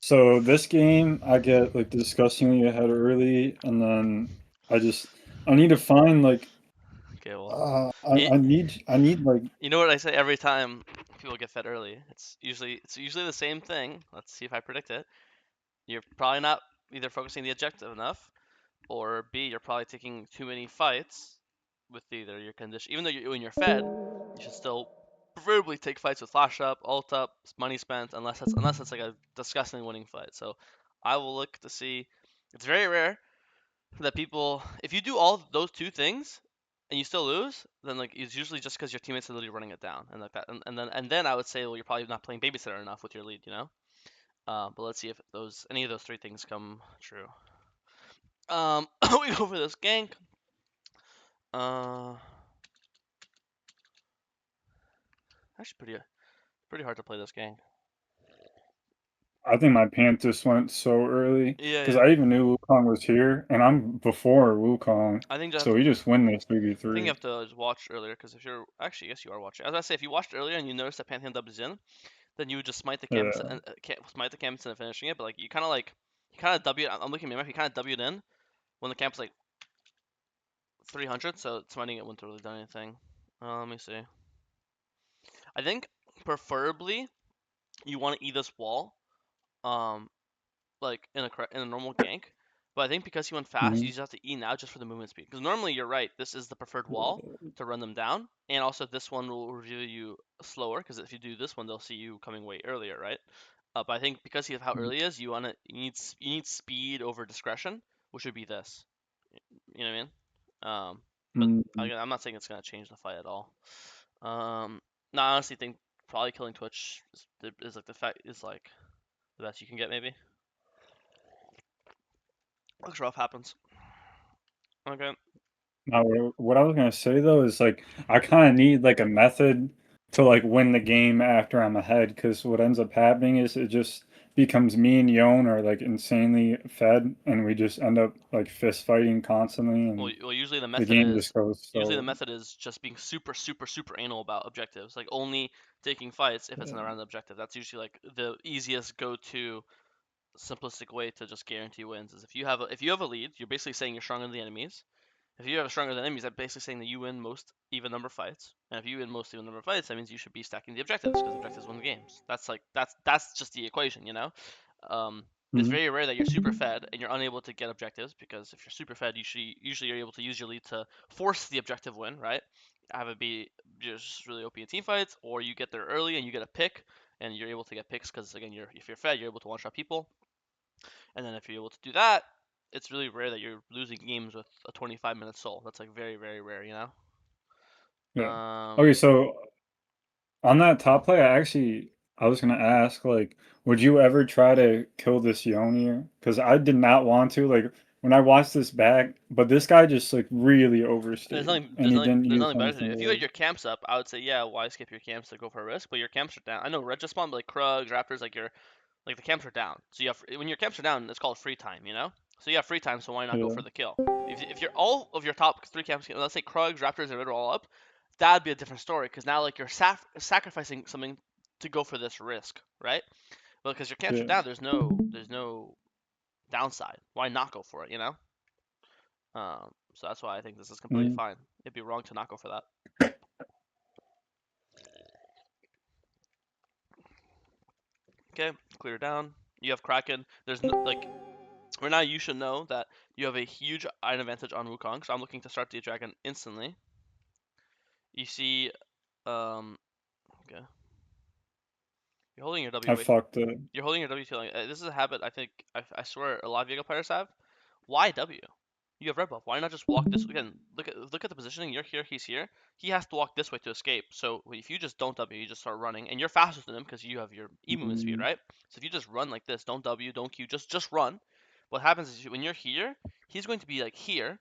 So this game, I get like disgustingly ahead early, and then I just I need to find like Okay, well, it, I need like you know what I say every time people get fed early? It's usually the same thing. Let's see if I predict it. You're probably not either focusing the objective enough, or B, you're probably taking too many fights with either your condition. Even though when you're fed, you should still preferably take fights with flash up, ult up, money spent, unless it's like a disgusting winning fight. So I will look to see. It's very rare that people, if you do all those two things and you still lose, then like it's usually just because your teammates are literally running it down and like that. And then I would say, well, you're probably not playing babysitter enough with your lead, you know. But let's see if any of those three things come true. We go for this gank. Uh, Actually pretty hard to play this gank. I think my Panthers went so early Yeah, because yeah. I even knew Wukong was here, and I'm before Wukong, I think you have so to. we just win this I think you 3v3. have to just watch earlier because if you're actually, yes, you are watching. As I say, if you watched earlier and you noticed that Pantheon W is in, then you would just smite the campus Yeah. and smite the campus and finishing it. But like you kind of W. I'm looking at my map. You kind of W'd in when the camp's like 300, so smiting it wouldn't have really done anything. Let me see. I think preferably you want to eat this wall, um, like in a normal gank. But I think because he went fast, you Mhm. just have to E now just for the movement speed. Because normally you're right, this is the preferred wall to run them down, and also this one will reveal you slower. Because if you do this one, they'll see you coming way earlier, right? But I think because of how early it is, you need speed over discretion, which would be this. You know what I mean? But Mhm. again, I'm not saying it's gonna change the fight at all. No, I honestly think probably killing Twitch is like the fact is like the best you can get maybe. Looks rough happens. Okay. Now, what I was gonna say though is like I kind of need like a method to like win the game after I'm ahead, because what ends up happening is it just becomes me and Yon are like insanely fed, and we just end up like fist fighting constantly, Well, and well, usually the the method game just is goes usually the so. method is just being super, super, super anal about objectives. Like only taking fights if it's an Yeah. around the objective. That's usually like the easiest go-to simplistic way to just guarantee wins. Is if you have a lead, you're basically saying you're stronger than the enemies. If you have stronger than enemies, that's basically saying that you win most even number of fights. And if you win most even number of fights, that means you should be stacking the objectives because objectives win the games. That's just the equation, you know. Um, it's Mhm. very rare that you're super fed and you're unable to get objectives because if you're super fed, usually you're able to use your lead to force the objective win, right? Have it be just really OP in team fights, or you get there early and you get a pick and you're able to get picks because again, if you're fed, you're able to one shot people. And then if you're able to do that, it's really rare that you're losing games with a 25-minute soul. That's like very, very rare, you know? Yeah. Um, Okay, so on that top play, I was gonna ask, like, would you ever try to kill this Yonir? Because I did not want to, like, when I watched this back, but this guy just like really there's overstayed, nothing, and there's he nothing, didn't there's use nothing any better to do. If you had single. your camps up, I would say, yeah, why skip your camps to go for a risk? But your camps are down. I know red just spawn, but like Krugs, Raptors, like the camps are down. So you have when your camps are down, it's called free time, you know. So you have free time, so why not go Yeah. for the kill? If you're all of your top three camps, let's say Krugs, Raptors, and Red are all up, that'd be a different story because now like you're sacrificing something to go for this risk, right? Well, because your camps are Yeah. down, there's no downside. Why not go for it? You know. So that's why I think this is completely Mhm. fine. It'd be wrong to not go for that. Okay, clear down. You have Kraken. There's no, like right now you should know that you have a huge iron advantage on Wukong. So I'm looking to start the dragon instantly. You see, um, okay, you're holding your I W way. fucked it. You're holding your W too long. This is a habit I think I swear a lot of Viego players have. Why W? You have red buff. Why not just walk this again? Look at the positioning. You're here. He's here. He has to walk this way to escape. So if you just don't W, you just start running, and you're faster than him because you have your E movement speed, Mhm. right? So if you just run like this, don't W, don't Q, just run. What happens is when you're here, he's going to be like here,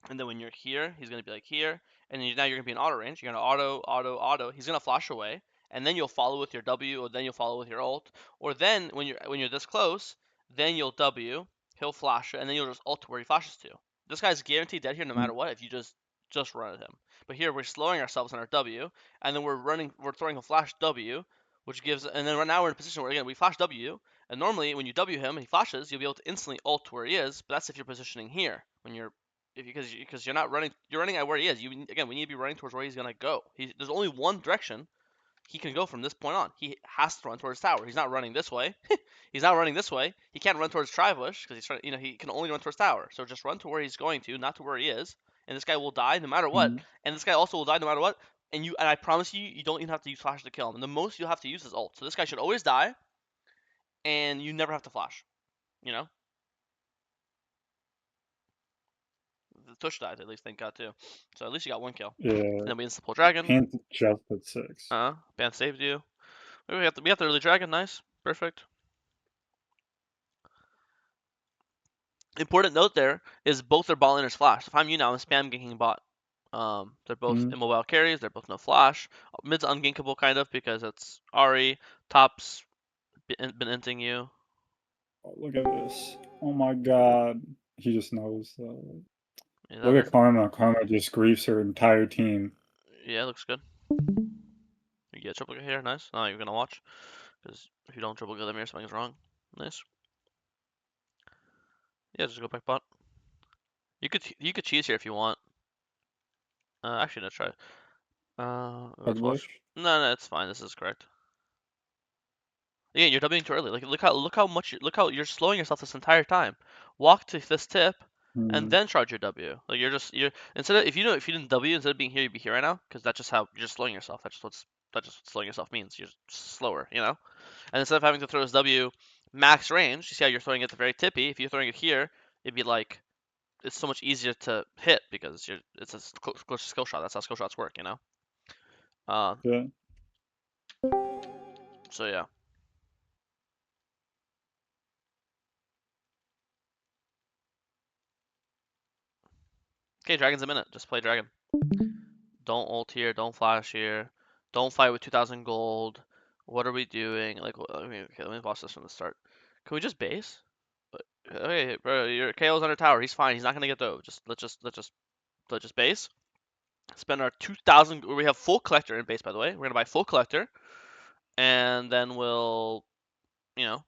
and then when you're here, he's going to be like here, and then now you're going to be in auto range. You're going to auto. He's going to flash away, and then you'll follow with your W, or then you'll follow with your ult, or then when you're this close, then you'll W, he'll flash it, and then you'll just ult to where he flashes to. This guy's guaranteed dead here no matter what if you just run at him. But here we're slowing ourselves on our W, and then we're throwing a flash W, which gives, and then right now we're in a position where again we flash W, And normally, when you W him and he flashes, you'll be able to instantly ult to where he is. But that's if you're positioning here. When you're because you're not running, you're running at where he is. Again, we need to be running towards where he's gonna go. There's only one direction he can go from this point on. He has to run towards tower. He's not running this way. He's not running this way. He can't run towards Tribush because he's trying. He can only run towards tower. So just run to where he's going to, not to where he is. And this guy will die no matter what. Mm. And this guy also will die no matter what. And I promise you, you don't even have to use flash to kill him. And the most you'll have to use is ult. So this guy should always die, and you never have to flash. You know. The Tush died at least, thank God too. So at least you got one kill. Yeah. And then we insta pull dragon. Pant just at 6. Ban saved you. We have the early dragon. Nice, perfect. Important note there is both their bot laners flash. If I'm you now, I'm spam ganking bot. They're both immobile carries. They're both no flash. Mid's ungankable kind of because it's Ahri. Top's been inting you. Oh, look at this. Oh my god. He just knows though. Yeah, Look at Karma. Karma just griefs her entire team. Yeah, looks good. You get triple kill here. Nice. Oh, you're gonna watch. Because if you don't triple kill them here, something's wrong. Nice. Yeah, just go back bot. You could cheese here if you want. Actually, no, try. Let's watch. No, it's fine. This is correct. Yeah, you're Wing too early. Like, look how you're slowing yourself this entire time. Walk to this tip, and then charge your W. Like you're instead of if you didn't W instead of being here, you'd be here right now. Because that's just how you're just slowing yourself. That's just what slowing yourself means. You're slower, you know. And instead of having to throw his W max range, you see how you're throwing it at the very tippy. If you're throwing it here, it'd be like it's so much easier to hit because it's a close skill shot. That's how skill shots work, you know. Yeah. So yeah. Okay, dragon's a minute. Just play dragon. Don't ult here. Don't flash here. Don't fight with 2,000 gold. What are we doing? Like, okay, let me watch this from the start. Can we just base? Okay, bro, your KO's under tower. He's fine. He's not gonna get dove. Let's just base. Spend our 2,000. We have full collector in base, by the way. We're gonna buy full collector, and then we'll, you know,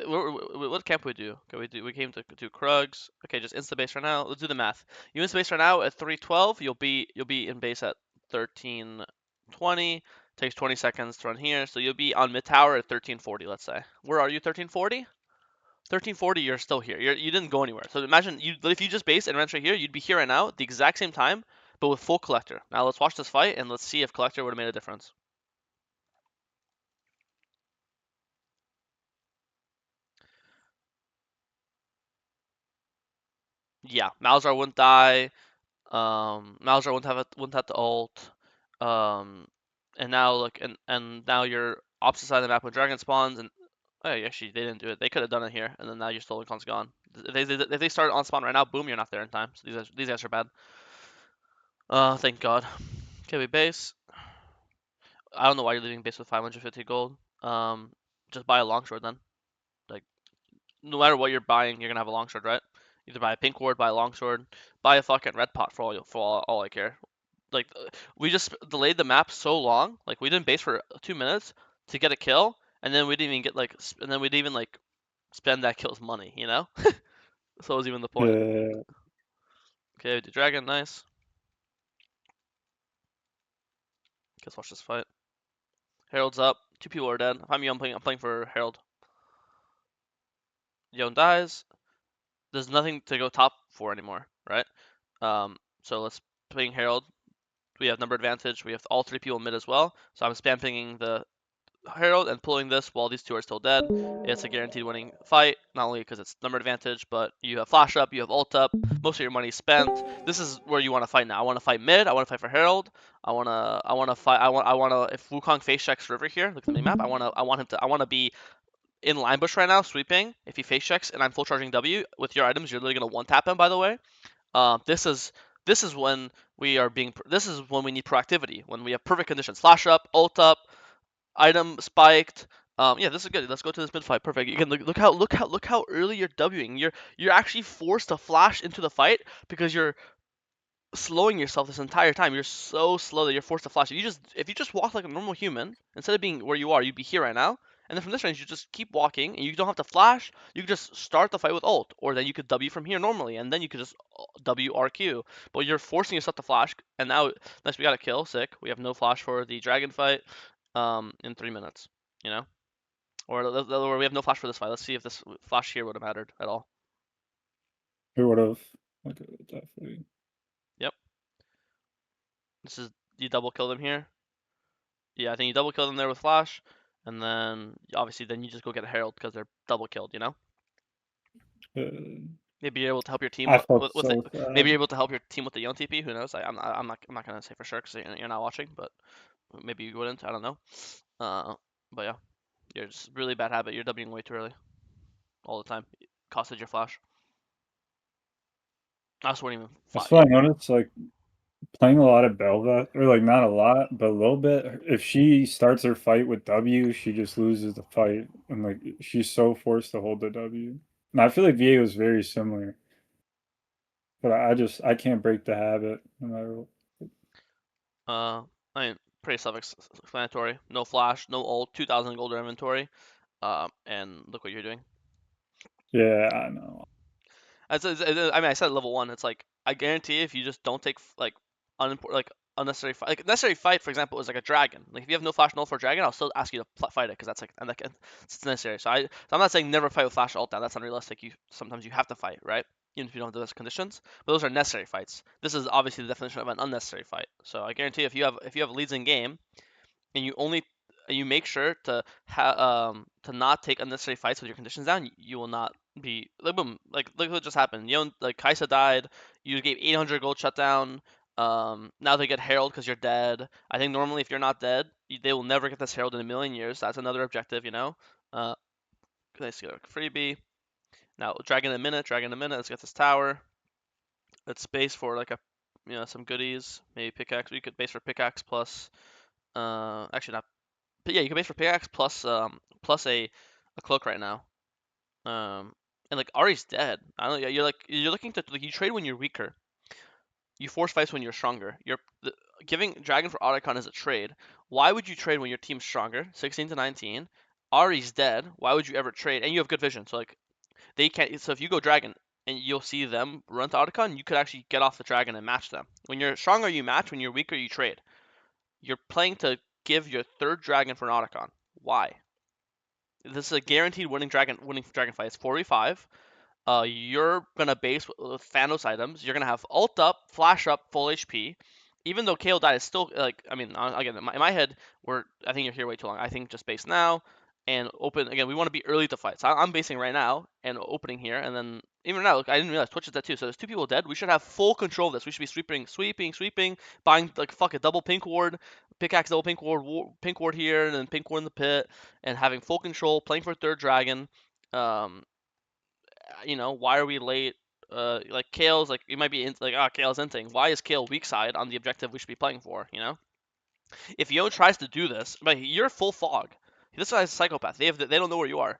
what camp we do? Okay, we came to Krugs. Okay, just insta base right now. Let's do the math. You insta base right now at 312. You'll be in base at 1320. Takes 20 seconds to run here, so you'll be on mid tower at 1340. Let's say. Where are you? 1340. 1340. You're still here. You didn't go anywhere. So imagine if you just base and ran straight here, you'd be here right now at the exact same time, but with full collector. Now let's watch this fight and let's see if collector would have made a difference. Yeah, Malzahar wouldn't die. Malzahar wouldn't have to ult. And now look, and now you're opposite side of the map when dragon spawns, and oh, actually they didn't do it. They could have done it here, and then now your stolen con's gone. If they started on spawn right now, boom, you're not there in time. So these guys are bad. Thank God. Okay, we base. I don't know why you're leaving base with 550 gold. Just buy a longsword then. Like, no matter what you're buying, you're gonna have a longsword, right? Either buy a pink ward, buy a longsword, buy a fucking red pot for all I care. Like, we just delayed the map so long. Like, we didn't base for 2 minutes to get a kill, and then we didn't even get and then we didn't even spend that kill's money, you know? So it was even the point. Yeah. Okay, the dragon, nice. Let's watch this fight. Herald's up. 2 people are dead. If I'm you, I'm playing for Herald. Yone dies. There's nothing to go top for anymore, right? So let's ping Herald. We have number advantage. We have all 3 people mid as well. So I'm spam pinging the Herald and pulling this while these 2 are still dead. It's a guaranteed winning fight, not only because it's number advantage, but you have flash up, you have ult up, most of your money spent. This is where you want to fight now. I want to fight mid. I want to fight for Herald. I want to fight. I want to. If Wukong face checks River here, look at the map. I want to be in line bush right now, sweeping. If he face checks and I'm full charging W with your items, you're literally gonna one tap him. By the way, this is when we are being. This is when we need proactivity. When we have perfect conditions. Flash up, ult up, item spiked. Yeah, this is good. Let's go to this mid fight. Perfect. You can look how early you're Wing. You're actually forced to flash into the fight because you're slowing yourself this entire time. You're so slow that you're forced to flash. If you just walk like a normal human, instead of being where you are, you'd be here right now, And then from this range, you just keep walking, and you don't have to flash. You can just start the fight with ult, or then you could W from here normally, and then you could just W RQ. But you're forcing yourself to flash, and now next we got a kill. Sick. We have no flash for the dragon fight, in 3 minutes. You know, or we have no flash for this fight. Let's see if this flash here would have mattered at all. It would have. Okay, definitely. Yep. This is you double kill them here. Yeah, I think you double kill them there with flash, and then obviously then you just go get a herald because they're double killed. You know. Uh, Maybe you're able to help your team I with, felt with it. so Maybe sad. you're able to help your team with the young TP. Who knows? I'm not gonna say for sure because you're not watching, but maybe you wouldn't. I don't know. But yeah, you're just really bad habit. You're Wing way too early, all the time. It costed your flash. I also wouldn't even flash. That's what I noticed. Like playing a lot of Belva, or like not a lot, but a little bit. If she starts her fight with W, she just loses the fight, and like she's so forced to hold the W. And I feel like VA was very similar, but I can't break the habit. No matter what. I mean, pretty self-explanatory. No flash, no ult, 2,000 gold inventory. And look what you're doing. Yeah, I know. I mean, I said level one. It's like I guarantee if you just don't take like unnecessary fight, like necessary fight, for example, is like a dragon. Like if you have no flash null for a dragon, I'll still ask you to fight it because that's like and like it's necessary. So I'm not saying never fight with flash ult down. That's unrealistic. You sometimes you have to fight, right? Even if you don't have those conditions, but those are necessary fights. This is obviously the definition of an unnecessary fight. So I guarantee if you have leads in game and you make sure to not take unnecessary fights with your conditions down, you will not be like boom, like look what just happened. You know, like Kaisa died, you gave 800 gold shutdown. Now they get Herald because you're dead. I think normally if you're not dead, they will never get this Herald in a million years. That's another objective, you know. Uh, let's get a freebie. Now dragon in a minute, dragon in a minute. Let's get this tower. Let's base for like a some goodies. Maybe pickaxe. We could base for pickaxe plus. Actually not. But yeah, you can base for pickaxe plus a cloak right now. And like Ari's dead. I don't know. You're looking to like you trade when you're weaker. You force fights when you're stronger. Giving Dragon for Otacon is a trade. Why would you trade when your team's stronger? 16 to 19. Ari's dead. Why would you ever trade? And you have good vision, so like they can't. So if you go Dragon and you'll see them run to Otacon, you could actually get off the Dragon and match them. When you're stronger, you match. When you're weaker, you trade. You're playing to give your third Dragon for an Otacon. Why? This is a guaranteed winning dragon fight. It's 4v5. You're gonna base with Thanos items. You're gonna have ult up, flash up, full HP. Even though KO died, is still like I mean again in my head, I think you're here way too long. I think just base now and open again. We want to be early to fight, so I'm basing right now and opening here, and then even now, look, I didn't realize Twitch is dead too. So there's two people dead. We should have full control of this. We should be sweeping, buying like fuck a double pink ward, pickaxe double pink ward here, and then pink ward in the pit, and having full control, playing for third dragon. Um, why are we late? Like Kale's like you might be in, like Kale's inting. Why is Kale weak side on the objective we should be playing for? If Yo tries to do this, but you're full fog. This guy's a psychopath. They don't know where you are.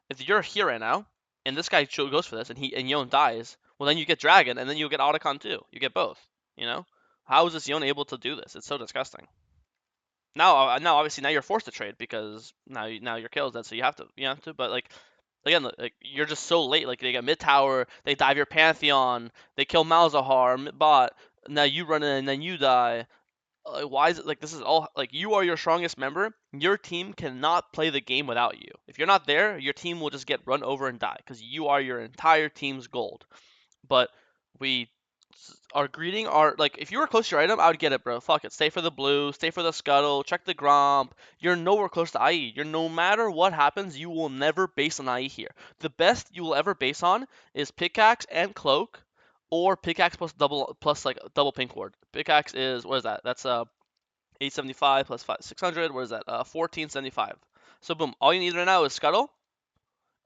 If you're here right now, and this guy goes for this, and Yon dies, well then you get Dragon, and then you get Otacon too. You get both. You know, how is this Yon able to do this? It's so disgusting. Now obviously now you're forced to trade because now your Kale's dead, so you have to. But like again, like you're just so late. Like they get mid tower, they dive your Pantheon, they kill Malzahar bot. Now you run in and then you die. Why is it like this is all like you are your strongest member? Your team cannot play the game without you. If you're not there, your team will just get run over and die because you are your entire team's gold. But we are greeting our like if you were close to your item, I would get it, bro. Fuck it. Stay for the blue, stay for the scuttle, check the gromp. You're nowhere close to IE. You're no matter what happens, you will never base on IE here. The best you will ever base on is pickaxe and cloak, or pickaxe plus like double pink ward. Pickaxe is what is that? That's 875 plus 600. What is that? 1475. So boom, all you need right now is scuttle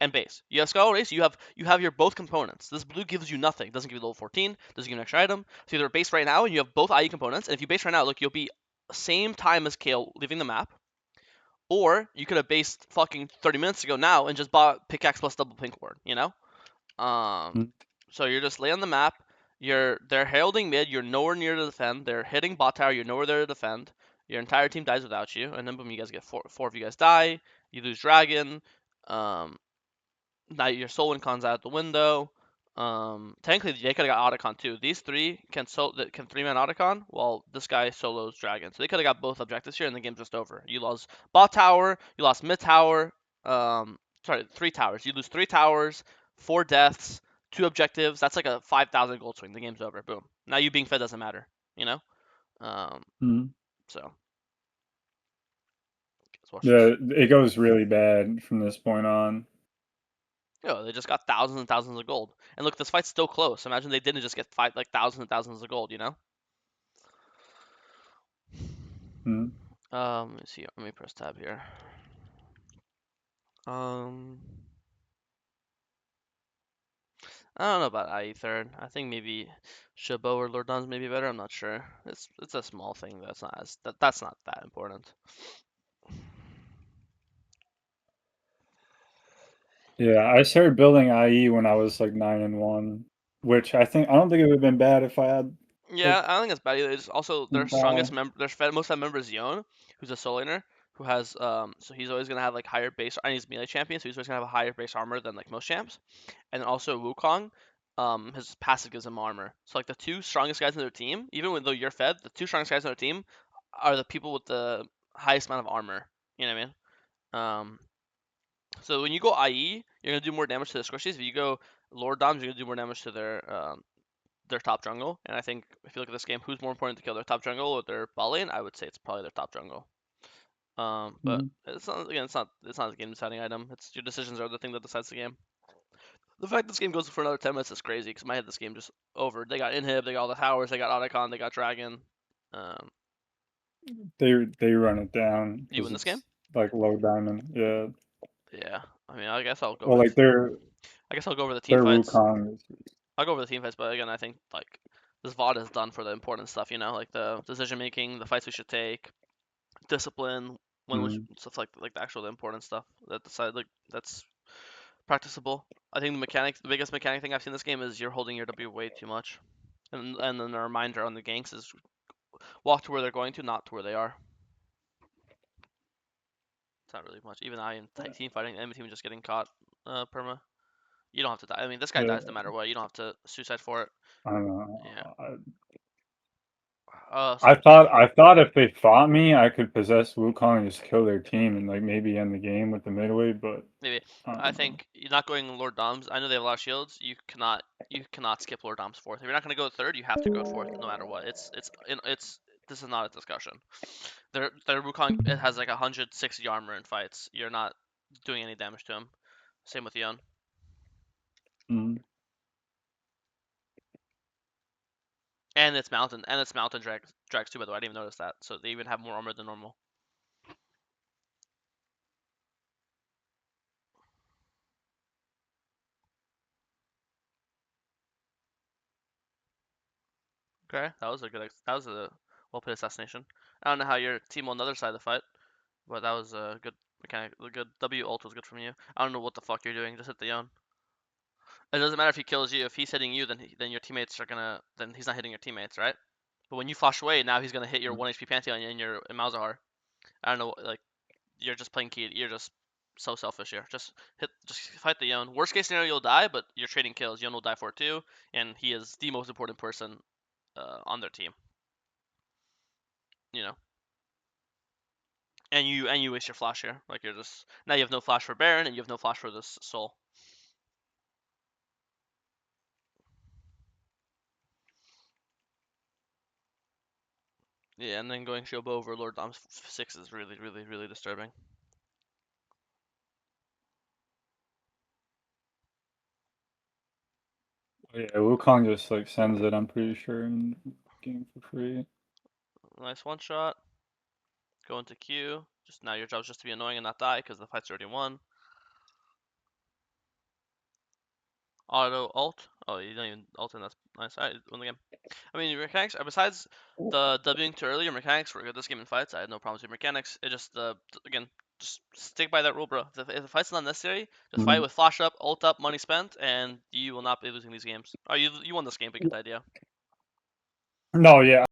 and base. You have Skull Race, you have your both components. This blue gives you nothing. It doesn't give you level 14, doesn't give you an extra item. So either base right now and you have both IE components, and if you base right now, look, you'll be same time as Kale leaving the map. Or you could have based fucking 30 minutes ago now and just bought pickaxe plus double pink ward, you know? Mm. So you're just lay on the map. They're heralding mid. You're nowhere near to defend. They're hitting bot tower. You're nowhere there to defend. Your entire team dies without you, and then boom, you guys get four of you guys die. You lose dragon. Now your Soul Con's out the window. Technically they could have got Otacon too. These three can can 3-man Otacon, while this guy solos Dragon. So they could have got both objectives here, and the game's just over. You lost bot tower, you lost mid tower. Sorry, 3 towers. You lose 3 towers, 4 deaths, 2 objectives. That's like a 5,000 gold swing. The game's over. Boom. Now you being fed doesn't matter. You know. Mhm. So. Yeah, it goes really bad from this point on. They just got thousands and thousands of gold. And look, this fight's still close. Imagine they didn't just get like thousands and thousands of gold, you know? Mhm. Let me see. Let me press tab here. I don't know about IE third. I think maybe Chabot or Lord Don's maybe better. I'm not sure. It's a small thing. That's not that important. Yeah, I started building IE when I was like 9-1, which I don't think it would have been bad if I had Yeah, like I don't think it's bad either. It's also their strongest member, most of member is Yone, who's a soul laner, who has so he's always gonna have like higher base, and he's melee champion, so he's always gonna have a higher base armor than like most champs. And then also Wukong, his passive gives him armor. So like the two strongest guys in their team, even though you're fed, the two strongest guys in their team are the people with the highest amount of armor. You know what I mean? So when you go IE, you're gonna do more damage to the squishies. If you go Lord Doms, you're gonna do more damage to their top jungle. And I think if you look at this game, who's more important to kill, their top jungle or their bot lane? I would say it's probably their top jungle. But Mhm. it's not again, it's not a game deciding item. It's your decisions are the thing that decides the game. The fact this game goes for another 10 minutes is crazy because in my head this game just over. They got inhib, they got all the towers, they got Otacon, they got dragon. Um, They run it down you because win this game? it's like low diamond. Yeah. Yeah. I mean, I guess I'll go Well, over like the team their fights. Wukong. I'll go over the team fights, but again, I think like this VOD is done for the important stuff, you know, like the decision making, the fights we should take, discipline, stuff like the actual important stuff that decide like that's practicable. I think the biggest mechanic thing I've seen in this game is you're holding your W way too much, and then the reminder on the ganks is walk to where they're going to, not to where they are. It's not really much. Even I in team fighting, enemy team just getting caught, perma. You don't have to die. I mean, this guy Yeah, dies no matter what. You don't have to suicide for it. I don't know. Yeah. I thought if they fought me, I could possess Wukong and just kill their team and like maybe end the game with the midway, but Maybe. I I don't know. think you're not going Lord Doms. I know they have a lot of shields. You cannot skip Lord Doms fourth. If you're not gonna go third, you have to go fourth no matter what. It's this is not a discussion. Their Wukong it has like 160 armor in fights. You're not doing any damage to him. Same with Yon. Mhm. And it's mountain drags too, by the way. I didn't even notice that. So they even have more armor than normal. Okay, that was a well played assassination. I don't know how your team on the other side of the fight, but that was a good mechanic. The good W ult was good from you. I don't know what the fuck you're doing. Just hit the Yon. It doesn't matter if he kills you. If he's hitting you, then your teammates are gonna. Then he's not hitting your teammates, right? But when you flash away, now he's gonna hit your 1 HP Pantheon and your Malzahar. I don't know, like you're just playing key. You're just so selfish here. Just fight the Yon. Worst case scenario, you'll die, but you're trading kills. Yon will die for it too, and he is the most important person on their team. You know, and you waste your flash here. Like you're just now you have no flash for Baron, and you have no flash for this Soul. Yeah, and then going Shobo over Lord Dom's 6 is really, really, really disturbing. Yeah, Wukong just like sends it, I'm pretty sure, in game for free. Nice one shot. Go into Q. Just now your job's just to be annoying and not die because the fight's already won. Auto ult. Oh, you don't even ult in. That's nice. Alright, win the game. I mean, your mechanics, besides the Wing too early, your mechanics were good this game in fights. I had no problems with your mechanics. It just, again, just stick by that rule, bro. If the fight's not necessary, just fight with flash up, ult up, money spent, and you will not be losing these games. Oh, you won this game, but you get the idea. No, yeah,